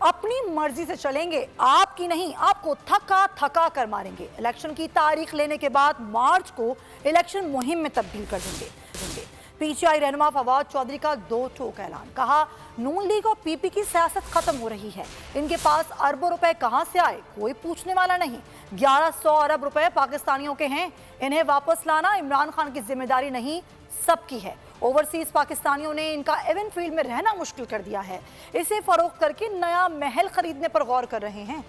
اپنی مرضی سے چلیں گے، آپ کی نہیں، آپ کو تھکا تھکا کر ماریں گے۔ الیکشن کی تاریخ لینے کے بعد مارچ کو الیکشن مہم میں تبدیل کر دیں گے۔ پی ٹی آئی رہنما فواد چودھری کا دو ٹوک اعلان، کہا نون لیگ اور پی پی کی سیاست ختم ہو رہی ہے، ان کے پاس اربوں روپے کہاں سے آئے کوئی پوچھنے والا نہیں، 1100 ارب روپے پاکستانیوں کے ہیں، انہیں واپس لانا عمران خان کی ذمہ داری نہیں سب کی ہے۔ اوورسیز پاکستانیوں نے ان کا ایون فیلڈ میں رہنا مشکل کر دیا ہے، اسے فروخت کر کے نیا محل خریدنے پر غور کر رہے ہیں۔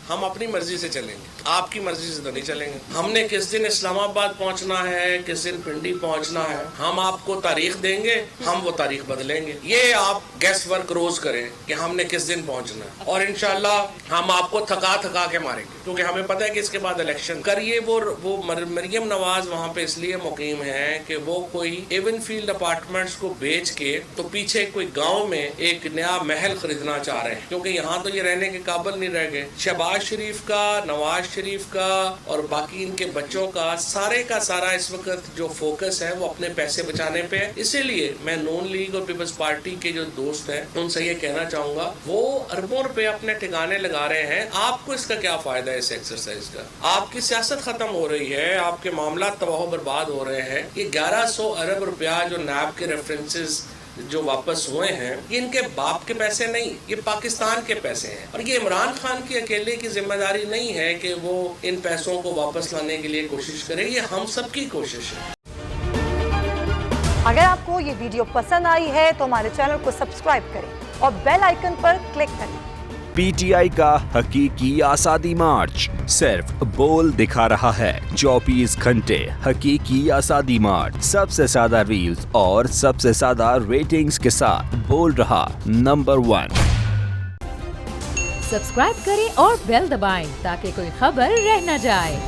ہم اپنی مرضی سے چلیں گے، آپ کی مرضی سے تو نہیں چلیں گے۔ ہم نے کس دن اسلام آباد پہنچنا ہے، کس دن پنڈی پہنچنا ہے، ہم آپ کو تاریخ دیں گے، ہم وہ تاریخ بدلیں گے۔ یہ آپ گیس ورک روز کریں کہ ہم نے کس دن پہنچنا ہے، اور انشاءاللہ ہم آپ کو تھکا تھکا کے ماریں گے، کیونکہ ہمیں پتہ ہے کہ اس کے بعد الیکشن کریے۔ وہ مریم نواز وہاں پہ اس لیے مقیم ہے کہ وہ کوئی ایون فیلڈ اپارٹمنٹس کو بیچ کے تو پیچھے کوئی گاؤں میں ایک نیا محل خریدنا چاہ رہے ہیں، کیونکہ یہاں تو یہ رہنے کے قابل نہیں رہ گئے۔ شہباز شریف کا، نواز شریف کا اور باقی ان کے بچوں کا سارا اس وقت جو فوکس ہے وہ اپنے پیسے بچانے پہ ہے۔ اسی لیے میں نون لیگ اور پیپلز پارٹی کے جو دوست ہیں ان سے یہ کہنا چاہوں گا، وہ اربوں روپے اپنے ٹھکانے لگا رہے ہیں، آپ کو اس کا کیا فائدہ ہے اس ایکسرسائز کا؟ آپ کی سیاست ختم ہو رہی ہے، آپ کے معاملات تباہ و برباد ہو رہے ہیں۔ یہ 1100 ارب روپیہ جو نیب کے ریفرنسز جو واپس ہوئے ہیں، یہ ان کے باپ کے پیسے نہیں، یہ پاکستان کے پیسے ہیں، اور یہ عمران خان کی اکیلے کی ذمہ داری نہیں ہے کہ وہ ان پیسوں کو واپس لانے کے لیے کوشش کرے، یہ ہم سب کی کوشش ہے۔ اگر آپ کو یہ ویڈیو پسند آئی ہے تو ہمارے چینل کو سبسکرائب کریں اور بیل آئیکن پر کلک کریں۔ پی ٹی آئی کا حقیقی آزادی مارچ صرف بول دکھا رہا ہے، 24 گھنٹے حقیقی آزادی مارچ، سب سے زیادہ ریلز اور سب سے زیادہ ریٹنگز کے ساتھ بول رہا نمبر 1۔ سبسکرائب کریں اور بیل دبائیں تاکہ کوئی خبر رہ نہ جائے۔